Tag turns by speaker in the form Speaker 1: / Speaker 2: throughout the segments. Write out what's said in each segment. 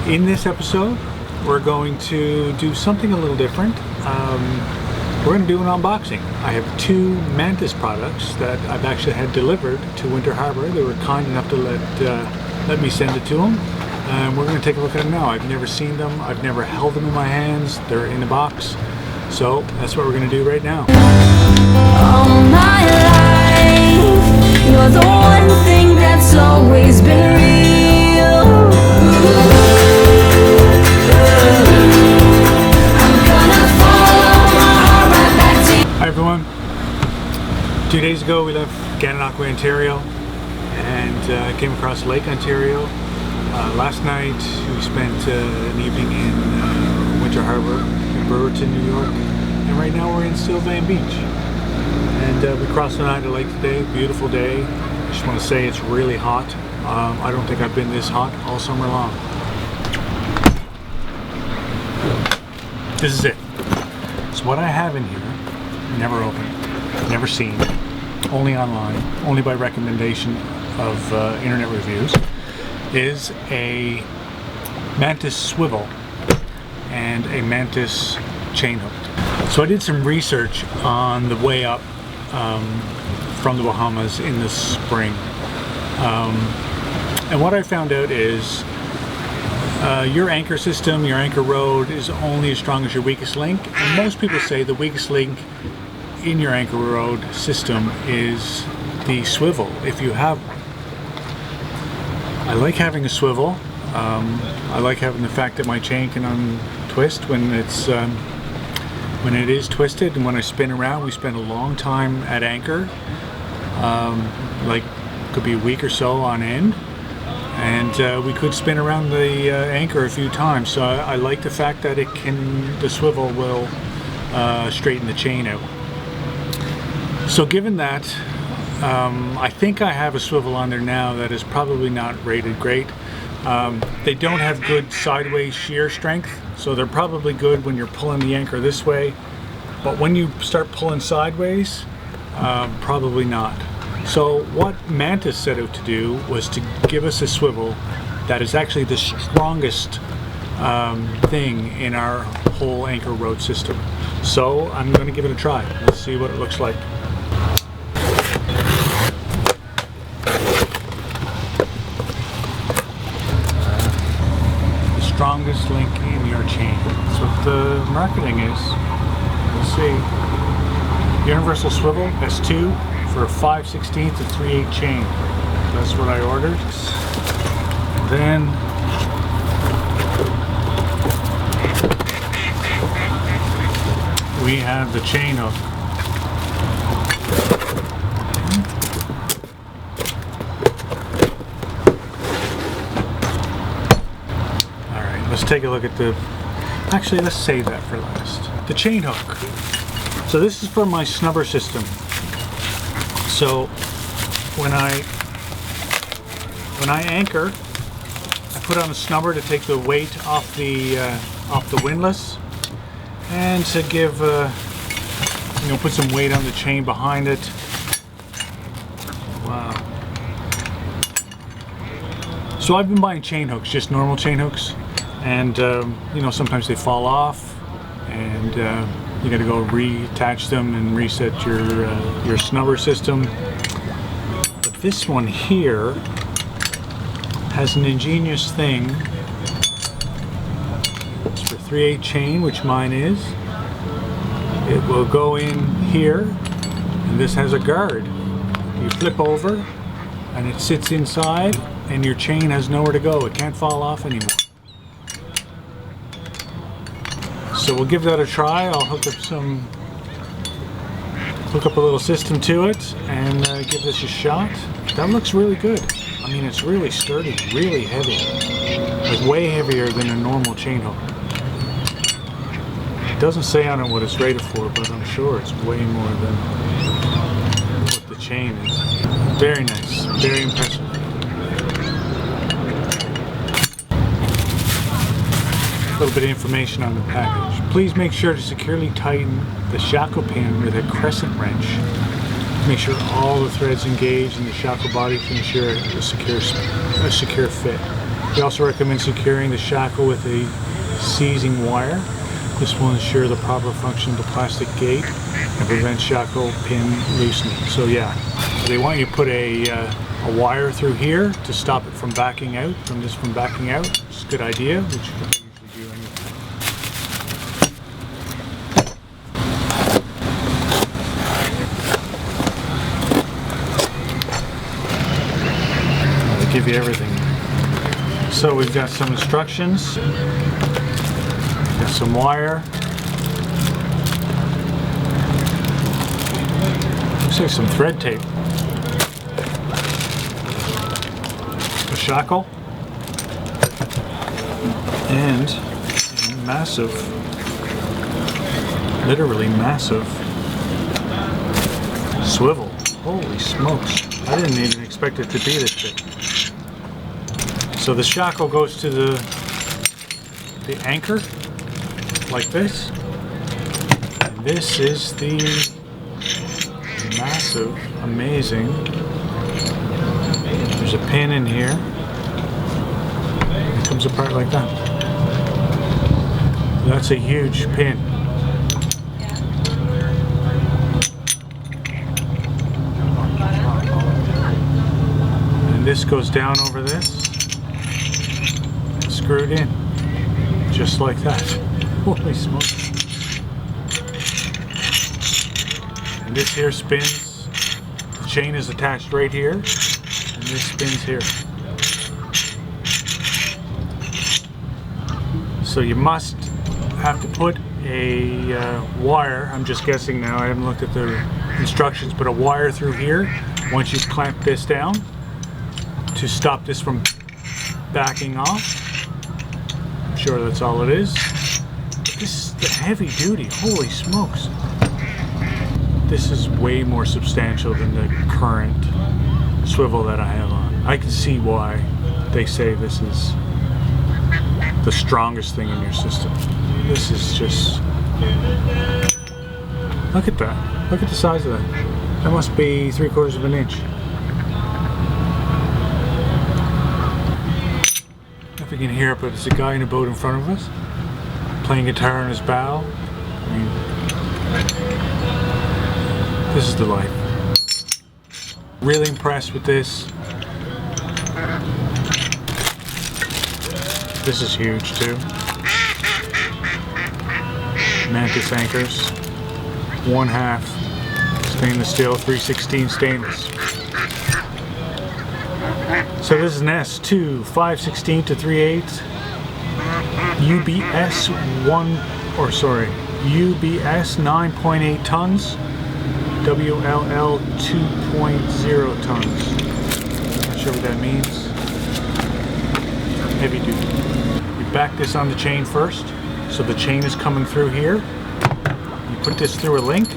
Speaker 1: In this episode, we're going to do something a little different. We're going to do an unboxing. I have two Mantis products that I've actually had delivered to Winter Harbor. They were kind enough to let me send it to them. And we're going to take a look at them now. I've never seen them. I've never held them in my hands. They're in a box. So that's what we're going to do right now.
Speaker 2: All my life, you're the one thing that's always been real. I'm gonna follow my heart right back to you.
Speaker 1: Hi everyone. 2 days ago we left Gananoque, Ontario, and came across Lake Ontario. Last night we spent an evening in Winter Harbor in Brewerton, New York, and right now we're in Sylvan Beach. And we crossed the night of lake today. Beautiful day. I just want to say it's really hot. I don't think I've been this hot all summer long. This is it. So what I have in here, never opened, never seen, only online, only by recommendation of internet reviews, is a Mantus Swivel and a Mantis chain hook. So I did some research on the way up from the Bahamas in the spring, and what I found out is your anchor system, your anchor rod is only as strong as your weakest link, and most people say the weakest link in your anchor rod system is the swivel, if you have one. I like having a swivel. I like having the fact that my chain can untwist when it is twisted, and when I spin around, we spend a long time at anchor, like could be a week or so on end, and we could spin around the anchor a few times. So I like the fact that the swivel will straighten the chain out. So given that, I think I have a swivel on there now that is probably not rated great. They don't have good sideways shear strength, so they're probably good when you're pulling the anchor this way, but when you start pulling sideways, probably not. So what Mantis set out to do was to give us a swivel that is actually the strongest thing in our whole anchor rod system. So I'm going to give it a try. Let's see what it looks like. Strongest link in your chain. That's what the marketing is. Let's see. Universal swivel S2 for a 5/16 to 3/8 chain. That's what I ordered. Then we have the chain hook. Let's take a look at actually let's save that for last. The chain hook. So this is for my snubber system. So when I anchor, I put on a snubber to take the weight off the windlass, and to give put some weight on the chain behind it. Wow. So I've been buying chain hooks, just normal chain hooks. And sometimes they fall off, and you got to go reattach them and reset your snubber system. But this one here has an ingenious thing. It's for 3/8 chain, which mine is. It will go in here, and this has a guard. You flip over, and it sits inside, and your chain has nowhere to go. It can't fall off anymore. So we'll give that a try. I'll hook up a little system to it and give this a shot. That looks really good. I mean, it's really sturdy, really heavy, like way heavier than a normal chain hook. It doesn't say on it what it's rated for, but I'm sure it's way more than what the chain is. Very nice, very impressive. A little bit of information on the package. Please make sure to securely tighten the shackle pin with a crescent wrench. Make sure all the threads engage in the shackle body to ensure a secure fit. We also recommend securing the shackle with a seizing wire. This will ensure the proper function of the plastic gate and prevent shackle pin loosening. So yeah, so they want you to put a wire through here to stop it from backing out, from backing out. It's a good idea, which you can usually do anyway. They give you everything. So we've got some instructions, got some wire. Looks like some thread tape. A shackle. And a massive, literally massive swivel. Holy smokes. I didn't even expect it to be this big. So the shackle goes to the anchor, like this. And this is the massive, amazing, there's a pin in here. It comes apart like that. That's a huge pin. And this goes down over this. Screwed in, just like that. Holy smokes. And this here spins. The chain is attached right here, and this spins here. So you must have to put a wire, I'm just guessing now, I haven't looked at the instructions, but a wire through here once you clamp this down to stop this from backing off. Sure, that's all it is. This is the heavy duty, holy smokes. This is way more substantial than the current swivel that I have on. I can see why they say this is the strongest thing in your system. This is just, look at that. Look at the size of that. That must be 3/4 of an inch. If you can hear it, but there's a guy in a boat in front of us playing guitar in his bow. I mean, this is the life. Really impressed with this. This is huge too. Mantis anchors, 1/2 stainless steel, 3/16 stainless. So this is an S2 5/16 to 3/8 UBS UBS 9.8 tons, WLL 2.0 tons. Not sure what that means. Heavy duty. You back this on the chain first, so the chain is coming through here. You put this through a link,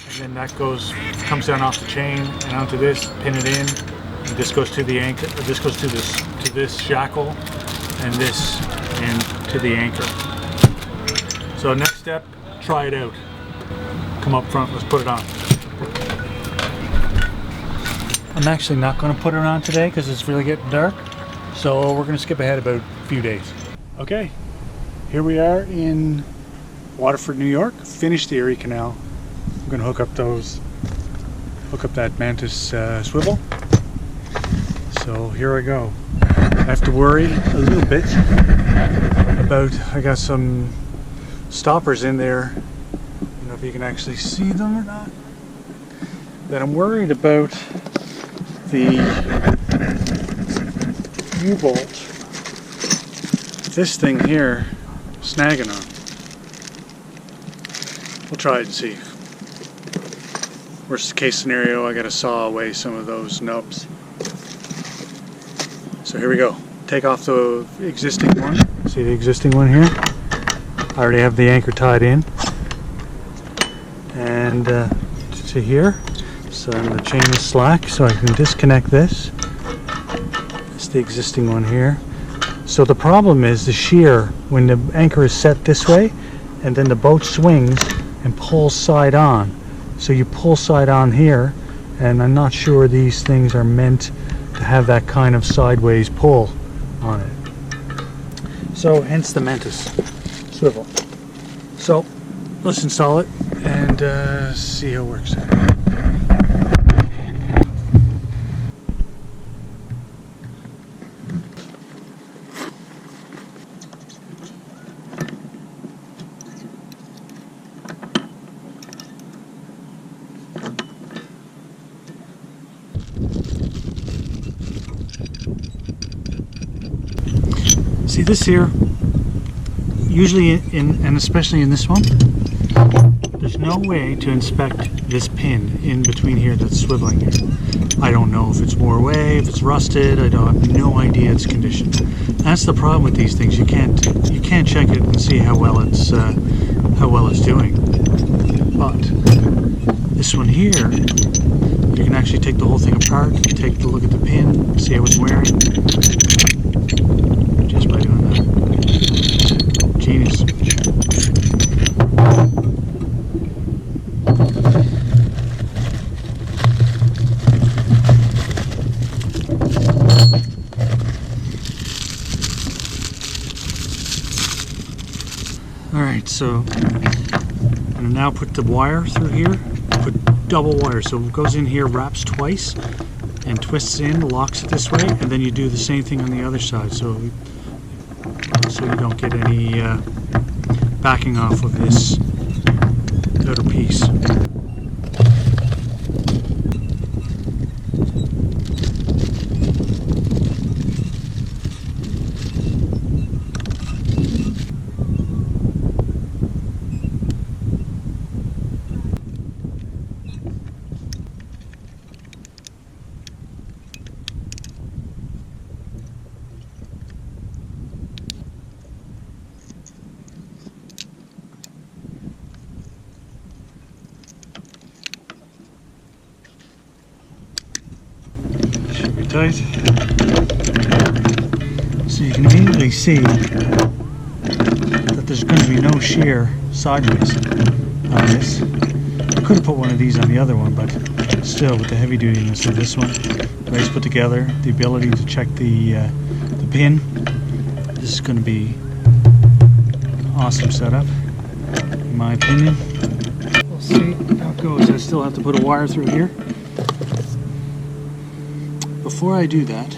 Speaker 1: and then that comes down off the chain and onto this. Pin it in. And this goes to the anchor. This goes to this shackle, and this and to the anchor. So next step, try it out. Come up front. Let's put it on. I'm actually not going to put it on today because it's really getting dark. So we're going to skip ahead about a few days. Okay, here we are in Waterford, New York. Finished the Erie Canal. I'm going to hook up that Mantis swivel. So here I go. I have to worry a little bit about, I got some stoppers in there. I don't know if you can actually see them or not. That I'm worried about the U-bolt, this thing here, snagging on. We'll try it and see. Worst case scenario, I gotta saw away some of those nubs. So here we go. Take off the existing one. See the existing one here? I already have the anchor tied in. And to here. So the chain is slack, so I can disconnect this. It's the existing one here. So the problem is the shear, when the anchor is set this way, and then the boat swings and pulls side on. So you pull side on here, and I'm not sure these things are meant to have that kind of sideways pull on it. So hence the Mantus swivel. So let's install it and see how it works. See this here, usually and especially in this one, there's no way to inspect this pin in between here that's swiveling here. I don't know if it's wore away, if it's rusted, I have no idea its condition. That's the problem with these things, you can't check it and see how well it's doing. But this one here, you can actually take the whole thing apart, take a look at the pin, see how it's wearing. Just by doing that. Genius. Alright, so I'm going to now put the wire through here, put double wire, so it goes in here, wraps twice, and twists in, locks it this way, and then you do the same thing on the other side, so you don't get any backing off of this outer piece. Should be tight. So you can immediately see that there's going to be no shear sideways on this. I could have put one of these on the other one, but still, with the heavy dutiness of this one, nice put together, the ability to check the pin, this is going to be an awesome setup, in my opinion. We'll see how it goes. I still have to put a wire through here. Before I do that,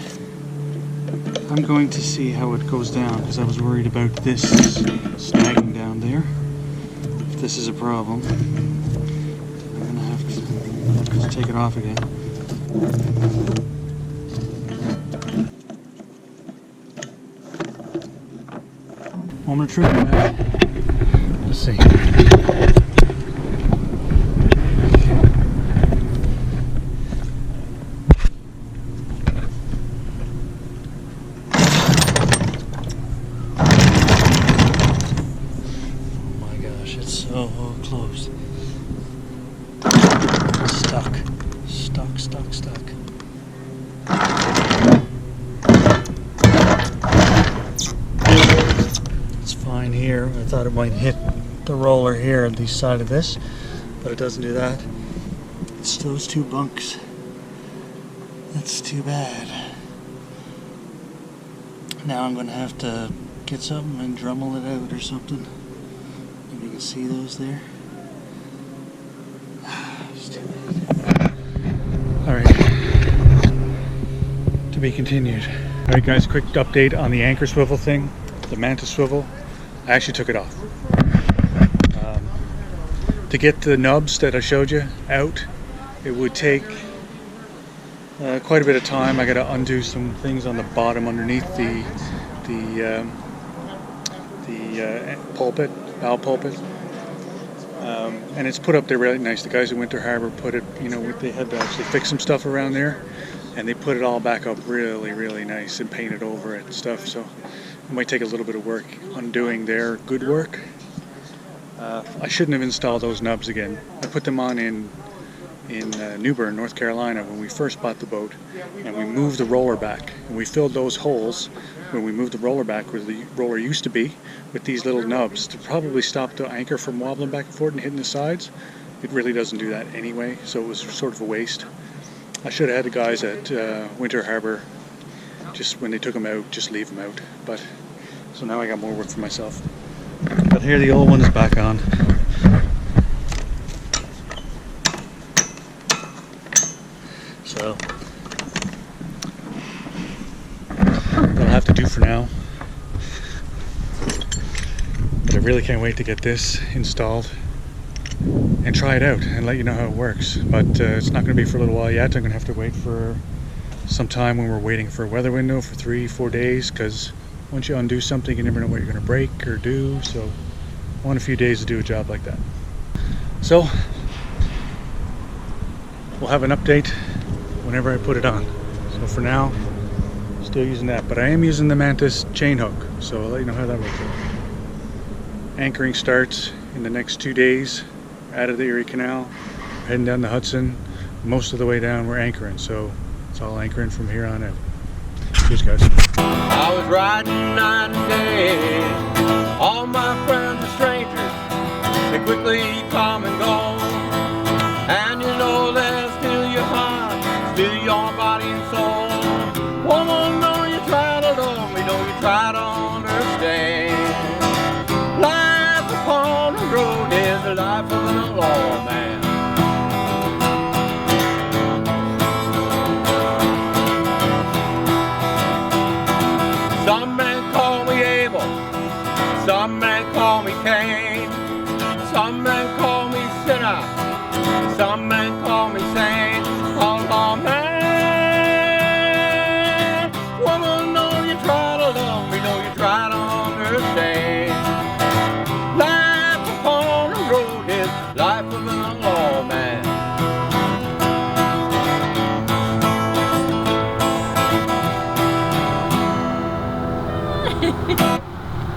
Speaker 1: I'm going to see how it goes down, because I was worried about this snagging down there. If this is a problem, I'm going to have to take it off again. Moment of truth. Let's see. So close. Stuck. It's fine here. I thought it might hit the roller here on the side of this, but it doesn't do that. It's those two bunks. That's too bad. Now I'm going to have to get something and Dremel it out or something. You can see those there. Alright. To be continued. Alright guys, quick update on the anchor swivel thing. The Mantis swivel. I actually took it off. To get the nubs that I showed you out, it would take quite a bit of time. I got to undo some things on the bottom underneath the pulpit, bow pulpit. And it's put up there really nice. The guys at Winter Harbor put it, they had to actually fix some stuff around there, and they put it all back up really nice and painted over it and stuff. So it might take a little bit of work undoing their good work. I shouldn't have installed those nubs again. I put them on in New Bern, North Carolina, when we first bought the boat, and we moved the roller back, and we filled those holes when we moved the roller back where the roller used to be with these little nubs to probably stop the anchor from wobbling back and forth and hitting the sides. It really doesn't do that anyway, so it was sort of a waste. I should have had the guys at Winter Harbour, just when they took them out, just leave them out. But so now I got more work for myself. But here the old one is back on. So that'll have to do for now. But I really can't wait to get this installed and try it out and let you know how it works. But it's not going to be for a little while yet. I'm going to have to wait for some time when we're waiting for a weather window for 3-4 days, because once you undo something you never know what you're going to break or do. So I want a few days to do a job like that. So we'll have an update whenever I put it on. So for now, still using that, but I am using the Mantis chain hook, so I'll let you know how that works out. Anchoring starts in the next 2 days out of the Erie Canal, heading down the Hudson. Most of the way down we're anchoring, so it's all anchoring from here on out. Cheers, guys.
Speaker 3: I was riding night and day. All my friends are strangers. They quickly come and go. And you know they'll steal your heart, steal your body and soul. Woman, know you try to love me, know you try to understand. Life upon the road is the life of a lawman. Some men call me Abel, some men call me Cain, some men call me sinner, some men call me saint. Oh man, woman, know you try to love me, know you try to understand. Life upon the road is life of a lawman.